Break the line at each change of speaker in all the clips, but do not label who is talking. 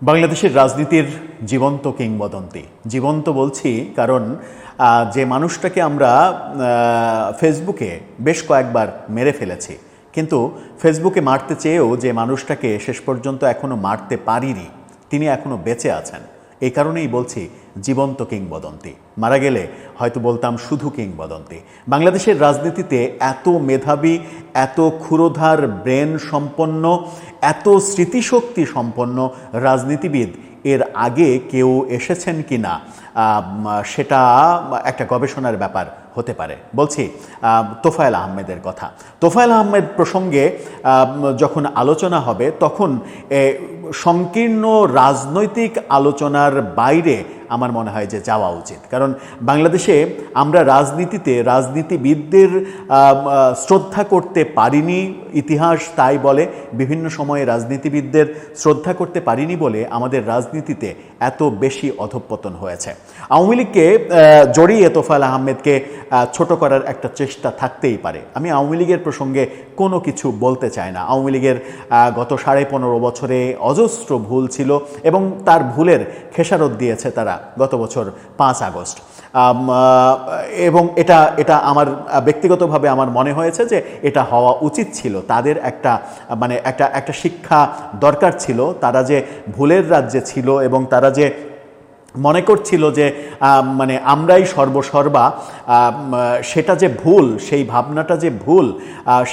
বাংলাদেশের রাজনীতির জীবন্ত কিংবদন্তি। জীবন্ত বলছি কারণ যে মানুষটাকে আমরা ফেসবুকে বেশ কয়েকবার মেরে ফেলেছি, কিন্তু ফেসবুকে মারতে চেয়েও যে মানুষটাকে শেষ পর্যন্ত এখনও মারতে পারিনি, তিনি এখনও বেঁচে আছেন। এই কারণেই বলছি জীবন্ত কিংবদন্তি। মারা গেলে হয়তো বলতাম শুধু কিংবদন্তি। বাংলাদেশের রাজনীতিতে এত মেধাবী, এত ক্ষুরোধার ব্রেন সম্পন্ন, এত স্মৃতিশক্তি সম্পন্ন রাজনীতিবিদ এর আগে কেউ এসেছেন কি না সেটা একটা গবেষণার ব্যাপার হতে পারে। বলছি তোফায়েল আহমেদের কথা। তোফায়েল আহমেদ প্রসঙ্গে যখন আলোচনা হবে তখন সংকীর্ণ রাজনৈতিক আলোচনার বাইরে আমার মনে হয় যে যাওয়া উচিত। কারণ বাংলাদেশে আমরা রাজনীতিতে রাজনীতিবিদদের শ্রদ্ধা করতে পারিনি, ইতিহাস তাই বলে। বিভিন্ন সময়ে রাজনীতিবিদদের শ্রদ্ধা করতে পারিনি বলে আমাদের রাজনীতিতে এত বেশি অধঃপতন হয়েছে। আওয়ামী লীগকে জড়িয়ে তোফায়েল আহমেদকে ছোট করার একটা চেষ্টা থাকতেই পারে। আমি আওয়ামী লীগের প্রসঙ্গে কোনো কিছু বলতে চাই না। আওয়ামী লীগের গত 15.5 বছরে অজস্র ভুল ছিল এবং তার ভুলের খেসারত দিয়েছে তারা গত বছর 5 আগস্ট। এবং এটা আমার ব্যক্তিগতভাবে আমার মনে হয়েছে যে এটা হওয়া উচিত ছিল। তাদের একটা শিক্ষা দরকার ছিল। তারা যে ভুলের রাজ্যে ছিল এবং তারা যে মনে করছিল যে আমরাই সর্বসর্বা, সেটা যে ভুল, সেই ভাবনাটা যে ভুল,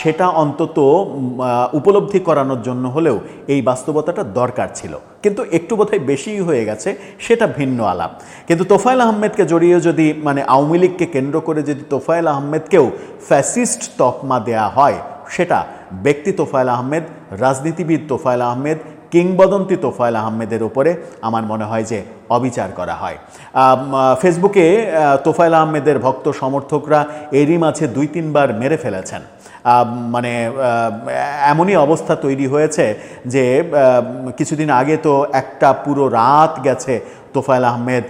সেটা অন্তত উপলব্ধি করানোর জন্য হলেও এই বাস্তবতাটা দরকার ছিল। কিন্তু একটু বোধহয় বেশিই হয়ে গেছে, সেটা ভিন্ন আলাপ। কিন্তু তোফায়েল আহমেদকে জড়িয়ে যদি আওয়ামী লীগকে কেন্দ্র করে যদি তোফায়েল আহমেদকেও ফ্যাসিস্ট তকমা দেয়া হয়, সেটা ব্যক্তি তোফায়েল আহমেদ, রাজনীতিবিদ তোফায়েল আহমেদ, কিংবদন্তি তোফায়েল আহমেদের উপরে আমার মনে হয় যে অবিচার করা হয়। ফেসবুকে তোফায়েল আহমেদের ভক্ত সমর্থকরা এরই মাঝে 2-3 বার মেরে ফেলেছেন। এমনই অবস্থা তৈরি হয়েছে যে কিছুদিন আগে তো একটা পুরো রাত গেছে তোফায়েল আহমেদ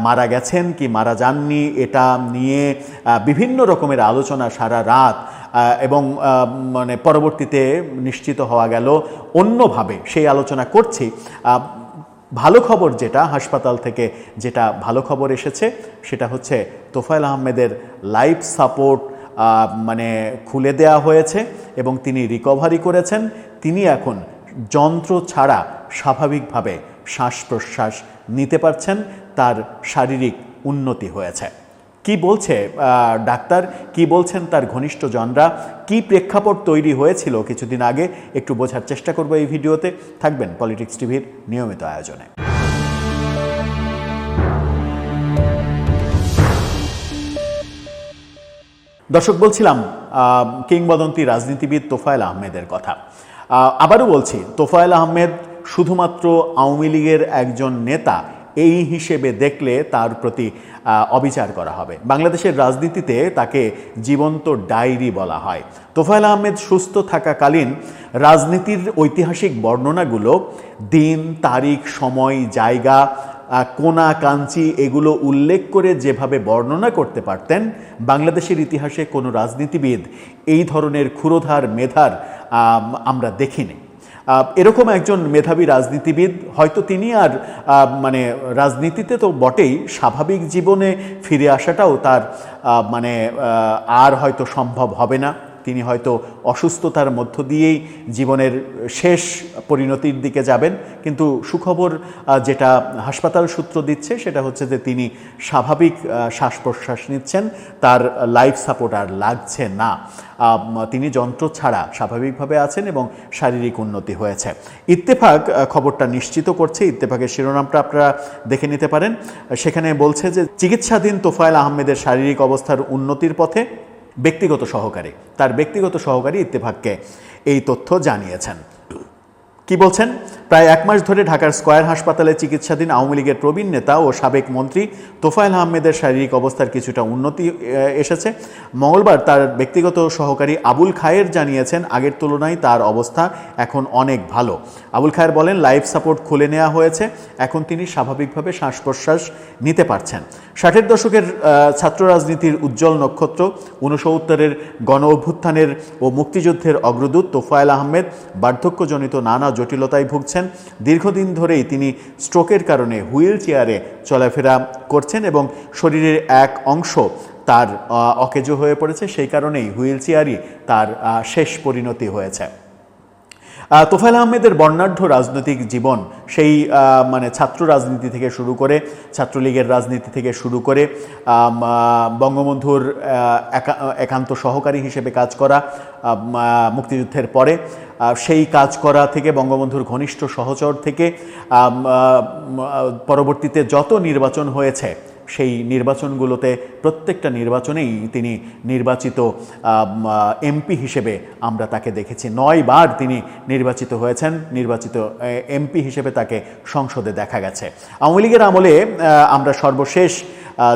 মারা গেছেন কি মারা যাননি এটা নিয়ে বিভিন্ন রকমের আলোচনা সারা রাত, এবং পরবর্তীতে নিশ্চিত হওয়া গেল অন্যভাবে। সেই আলোচনা করছি। ভালো খবর যেটা, হাসপাতাল থেকে যেটা ভালো খবর এসেছে সেটা হচ্ছে তোফায়েল আহমেদের লাইফ সাপোর্ট খুলে দেয়া হয়েছে এবং তিনি রিকভারি করেছেন। তিনি এখন যন্ত্র ছাড়া স্বাভাবিকভাবে শ্বাস প্রশ্বাস নিতে পারছেন। তার শারীরিক উন্নতি হয়েছে। কি বলছে ডাক্তার, কি বলছেন তার ঘনিষ্ঠজনরা, কি প্রেক্ষাপট তৈরি হয়েছিল কিছুদিন আগে, একটু বোঝার চেষ্টা করব এই ভিডিওতে। থাকবেন পলিটিক্স টিভির নিয়মিত আয়োজনে। দর্শক, বলছিলাম কিংবদন্তি রাজনীতিবিদ তোফায়েল আহমেদের কথা। আবারও বলছি, তোফায়েল আহমেদ শুধুমাত্র আওয়ামী লীগের একজন নেতা এই হিসেবে দেখলে তার প্রতি অবিচার করা হবে। বাংলাদেশের রাজনীতিতে তাকে জীবন্ত ডায়েরি বলা হয়। তোফায়েল আহমেদ সুস্থ থাকাকালীন রাজনীতির ঐতিহাসিক বর্ণনাগুলো দিন, তারিখ, সময়, জায়গা, কোনা কাঞ্চি এগুলো উল্লেখ করে যেভাবে বর্ণনা করতে পারতেন, বাংলাদেশের ইতিহাসে কোনো রাজনীতিবিদ এই ধরনের ক্ষুরোধার মেধার আমরা দেখিনি। এরকম একজন মেধাবী রাজনীতিবিদ হয়তো তিনি আর রাজনীতিতে তো বটেই, স্বাভাবিক জীবনে ফিরে আসাটাও তার আর হয়তো সম্ভব হবে না। তিনি হয়তো অসুস্থতার মধ্য দিয়েই জীবনের শেষ পরিণতির দিকে যাবেন। কিন্তু সুখবর যেটা হাসপাতাল সূত্র দিচ্ছে সেটা হচ্ছে যে তিনি স্বাভাবিক শ্বাস প্রশ্বাস নিচ্ছেন, তার লাইফ সাপোর্ট আর লাগছে না। তিনি যন্ত্র ছাড়া স্বাভাবিকভাবে আছেন এবং শারীরিক উন্নতি হয়েছে। ইত্তেফাক খবরটা নিশ্চিত করছে। ইত্তেফাকের শিরোনামটা আপনারা দেখে নিতে পারেন। সেখানে বলছে যে চিকিৎসাধীন তোফায়েল আহমেদের শারীরিক অবস্থার উন্নতির পথে তার ব্যক্তিগত সহকারী ইত্তেফাককে এই তথ্য জানিয়েছেন। কি বলছেন? প্রায় 1 মাস ধরে ঢাকার স্কয়ার হাসপাতালে চিকিৎসাধীন আওয়ামী লীগের প্রবীণ নেতা ও সাবেক মন্ত্রী তোফায়েল আহমেদের শারীরিক অবস্থার কিছুটা উন্নতি এসেছে। মঙ্গলবার তার ব্যক্তিগত সহকারী আবুল খায়ের জানিয়েছেন আগের তুলনায় তার অবস্থা এখন অনেক ভালো। আবুল খায়ের বলেন, লাইফ সাপোর্ট খুলে নেওয়া হয়েছে, এখন তিনি স্বাভাবিকভাবে শ্বাস প্রশ্বাস নিতে পারছেন। 60-এর দশকের ছাত্র রাজনীতির উজ্জ্বল নক্ষত্র, 69-এর গণ অভ্যুত্থানের ও মুক্তিযুদ্ধের অগ্রদূত তোফায়েল আহমেদ বার্ধক্যজনিত নানা জটিলতায় ভুগছেন। ভুগছেন। দীর্ঘদিন ধরেই তিনি স্ট্রোকের কারণে হুইল চেয়ারে চলাফেরা করছেন এবং শরীরের এক অংশ তার অকেজো হয়ে পড়েছে, সেই কারণেই হুইল চেয়ারই তার শেষ পরিণতি হয়েছে। তোফায়েল আহমেদের বর্ণাঢ্য রাজনৈতিক জীবন, সেই মানে ছাত্র রাজনীতি থেকে শুরু করে, ছাত্রলীগের রাজনীতি থেকে শুরু করে বঙ্গবন্ধুর একান্ত সহকারী হিসেবে কাজ করা, মুক্তিযুদ্ধের পরে সেই কাজ করা থেকে, বঙ্গবন্ধুর ঘনিষ্ঠ সহচর থেকে পরবর্তীতে যত নির্বাচন হয়েছে সেই নির্বাচনগুলোতে প্রত্যেকটা নির্বাচনেই তিনি নির্বাচিত এমপি হিসেবে আমরা তাকে দেখেছি। 9 বার তিনি নির্বাচিত হয়েছেন, নির্বাচিত এমপি হিসেবে তাকে সংসদে দেখা গেছে। আওয়ামী লীগের আমলে আমরা সর্বশেষ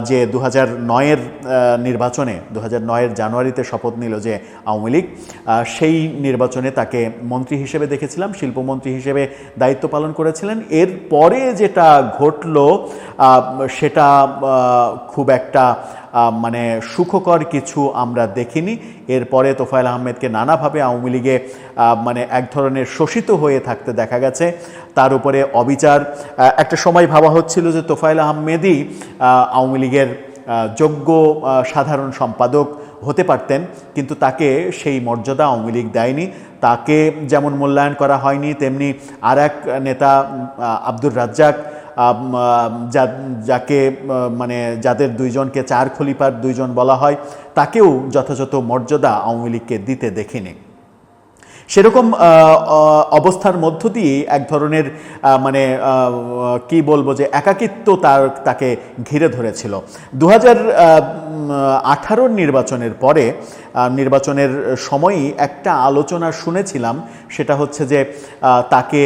যে 2009-এর নির্বাচনে 2009-এর জানুয়ারিতে শপথ নিল যে আওয়ামী লীগ, সেই নির্বাচনে তাকে মন্ত্রী হিসেবে দেখেছিলাম, শিল্পমন্ত্রী হিসেবে দায়িত্ব পালন করেছিলেন। এর পরে যেটা ঘটল সেটা খুব একটা মানে সুখকর কিছু আমরা দেখিনি। এরপরে তোফায়েল আহমেদকে নানাভাবে আওয়ামী লীগে মানে এক ধরনের শোষিত হয়ে থাকতে দেখা গেছে। তার উপরে অবিচার, একটা সময় ভাবা হচ্ছিল যে তোফায়েল আহমেদই আওয়ামী লীগের যোগ্য সাধারণ সম্পাদক হতে পারতেন, কিন্তু তাকে সেই মর্যাদা আওয়ামী লীগ দেয়নি। তাকে যেমন মূল্যায়ন করা হয়নি, তেমনি আর এক নেতা আব্দুর রাজ্জাক, যাকে মানে যাদের দুইজনকে 4 খলিফার 2 জন বলা হয়, তাকেও যথাযথ মর্যাদা আওয়ামী লীগকে দিতে দেখিনি। সেরকম অবস্থার মধ্য দিয়ে এক ধরনের মানে কি বলবো যে একাকিত্ব তাকে ঘিরে ধরেছিল। 2018 নির্বাচনের পরে, নির্বাচনের সময়ই একটা আলোচনা শুনেছিলাম, সেটা হচ্ছে যে তাকে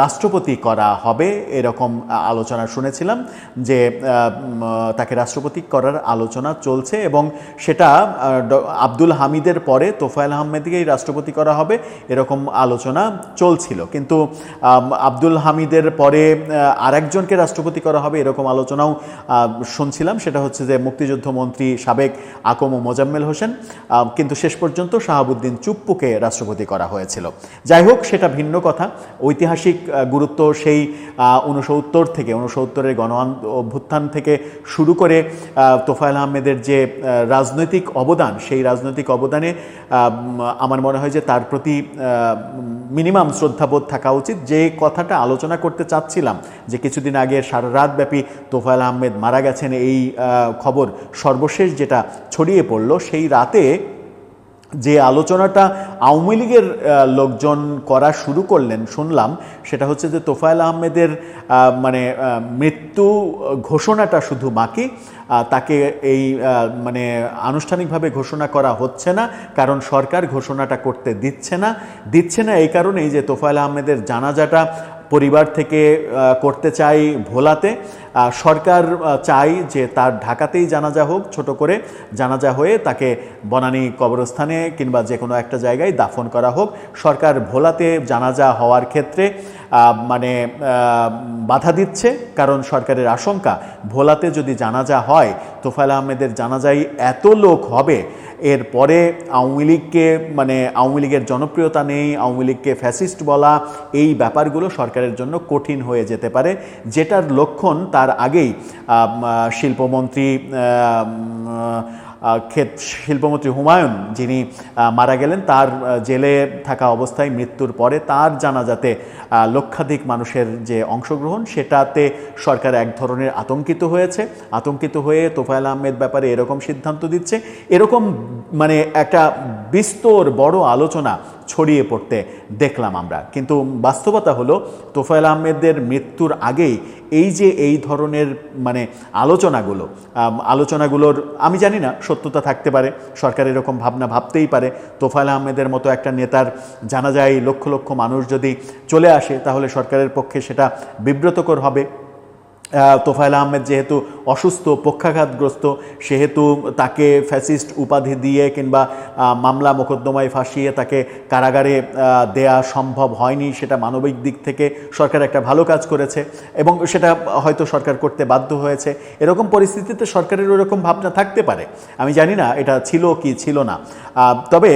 রাষ্ট্রপতি করা হবে, এরকম আলোচনা শুনেছিলাম যে তাকে রাষ্ট্রপতি করার আলোচনা চলছে এবং সেটা আব্দুল হামিদের পরে তোফায়েল আহমেদকেই রাষ্ট্রপতি করা হবে, এরকম আলোচনা চলছিল। কিন্তু আব্দুল হামিদের পরে আরেকজনকে রাষ্ট্রপতি করা হবে এরকম আলোচনাও শুনছিলাম, সেটা হচ্ছে যে মুক্তিযুদ্ধ মন্ত্রী সাবেক আকম মোজাম্মেল হোসেন, কিন্তু শেষ পর্যন্ত শাহাবুদ্দিন চুপ্পুকে রাষ্ট্রপতি করা হয়েছিল। যাই হোক, সেটা ভিন্ন কথা। ঐতিহাসিক গুরুত্ব সেই 69 থেকে 69-এর গণ অভ্যুত্থান থেকে শুরু করে তোফায়েল আহমেদের যে রাজনৈতিক অবদান, সেই রাজনৈতিক অবদানে আমার মনে হয় যে তার প্রতি মিনিমাম শ্রদ্ধাবোধ থাকা উচিত। যে কথাটা আলোচনা করতে চাচ্ছিলাম যে কিছুদিন আগে সারা রাত ব্যাপী তোফায়েল আহমেদ মারা গেছেন, এই খবর সর্বশেষ যেটা ছড়িয়ে পড়ল, সেই রাতে যে আলোচনাটা আওয়ামী লীগের লোকজন করা শুরু করলেন শুনলাম, সেটা হচ্ছে যে তোফায়েল আহমেদের মানে মৃত্যু ঘোষণাটা শুধু বাকি, তাকে এই মানে আনুষ্ঠানিকভাবে ঘোষণা করা হচ্ছে না, কারণ সরকার ঘোষণাটা করতে দিচ্ছে না এই কারণেই যে তোফায়েল আহমেদের জানাজাটা পরিবার থেকে করতে চাই ভোলাতে, সরকার চাই যে তার ঢাকাতেই জানাজা হোক, ছোট করে জানাজা হয়ে তাকে বনানী কবরস্থানে কিংবা যে কোনো একটা জায়গায় দাফন করা হোক। সরকার ভোলাতে জানাজা হওয়ার ক্ষেত্রে মানে বাধা দিচ্ছে, কারণ সরকারের আশঙ্কা ভোলাতে যদি জানাজা হয়, তোফায়েল আহমেদের জানাজায় এত লোক হবে, এরপরে আওয়ামী লীগকে মানে আওয়ামী লীগের জনপ্রিয়তা নেই, আওয়ামী লীগকে ফ্যাসিস্ট বলা, এই ব্যাপারগুলো সরকারের জন্য কঠিন হয়ে যেতে পারে, যেটার লক্ষণ তার আগেই শিল্পমন্ত্রী শিল্পমন্ত্রী হুমায়ুন যিনি মারা গেলেন, তার জেলে থাকা অবস্থায় মৃত্যুর পরে তার জানাজাতে লক্ষাধিক মানুষের যে অংশগ্রহণ, সেটাতে সরকার এক ধরনের আতঙ্কিত হয়ে তোফায়েল আহমেদ ব্যাপারে এরকম সিদ্ধান্ত দিচ্ছে। এরকম মানে একটা বিস্তর বড় আলোচনা ছড়িয়ে পড়তে দেখলাম আমরা। কিন্তু বাস্তবতা হলো তোফায়েল আহমেদের মৃত্যুর আগেই এই ধরনের মানে আলোচনাগুলোর আমি জানি না সত্যতা থাকতে পারে, সরকার এরকম ভাবতেই পারে। তোফায়েল আহমেদের মতো একটা নেতার জানাজায় লক্ষ লক্ষ মানুষ যদি চলে আসে, তাহলে সরকারের পক্ষে সেটা বিব্রতকর হবে। তোফায়েল আহমেদ যেহেতু অসুস্থ, পক্ষাঘাতগ্রস্ত, সেহেতু তাকে ফ্যাসিস্ট উপাধি দিয়ে কিংবা মামলা মোকদ্দমায় ফাঁসিয়ে তাকে কারাগারে দেয়া সম্ভব হয়নি। সেটা মানবিক দিক থেকে সরকার একটা ভালো কাজ করেছে এবং সেটা হয়তো সরকার করতে বাধ্য হয়েছে। এরকম পরিস্থিতিতে সরকারের ওরকম ভাবনা থাকতে পারে, আমি জানি না এটা ছিল কি ছিল না। তবে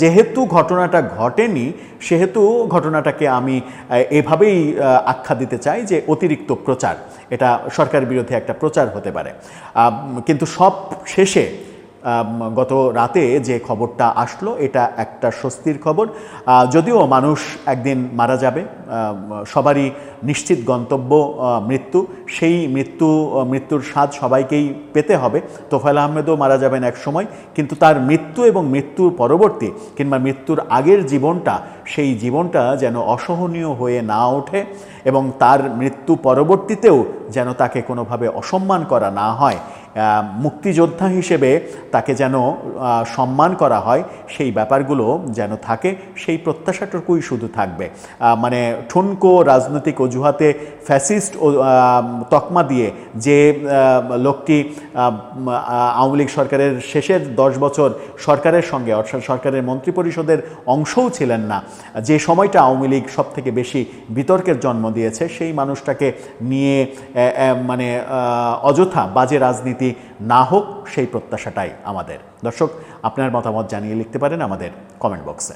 যেহেতু ঘটনাটা ঘটেনি, সেহেতু ঘটনাটাকে আমি এভাবেই আখ্যা দিতে চাই যে অতিরিক্ত প্রচার, এটা সরকারের বিরুদ্ধে একটা প্রচার হতে পারে। কিন্তু সব শেষে গত রাতে যে খবরটা আসলো এটা একটা স্বস্তির খবর। যদিও মানুষ একদিন মারা যাবে, সবারই নিশ্চিত গন্তব্য মৃত্যু, সেই মৃত্যুর স্বাদ সবাইকেই পেতে হবে। তোফায়েল আহমেদও মারা যাবেন এক সময়, কিন্তু তার মৃত্যু এবং মৃত্যুর পরবর্তী কিংবা মৃত্যুর আগের জীবনটা, সেই জীবনটা যেন অসহনীয় হয়ে না ওঠে এবং তার মৃত্যু পরবর্তীতেও যেন তাকে কোনোভাবে অসম্মান করা না হয়, মুক্তিযোদ্ধা হিসেবে তাকে যেন সম্মান করা হয়, সেই ব্যাপারগুলো যেন থাকে, সেই প্রত্যাশাটুকুই শুধু থাকবে। মানে ঠুনকো রাজনৈতিক অজুহাতে ফ্যাসিস্ট তকমা দিয়ে যে লোকটি আওয়ামী লীগ সরকারের শেষের 10 বছর সরকারের সঙ্গে, অর্থাৎ সরকারের মন্ত্রিপরিষদের অংশও ছিলেন না, যে সময়টা আওয়ামী লীগ সব থেকে বেশি বিতর্কের জন্ম দিয়েছে, সেই মানুষটাকে নিয়ে মানে অযথা বাজে রাজনীতি না হোক, সেই প্রত্যাশাটাই আমাদের। দর্শক, আপনার মতামত জানিয়ে লিখতে পারেন আমাদের কমেন্ট বক্সে।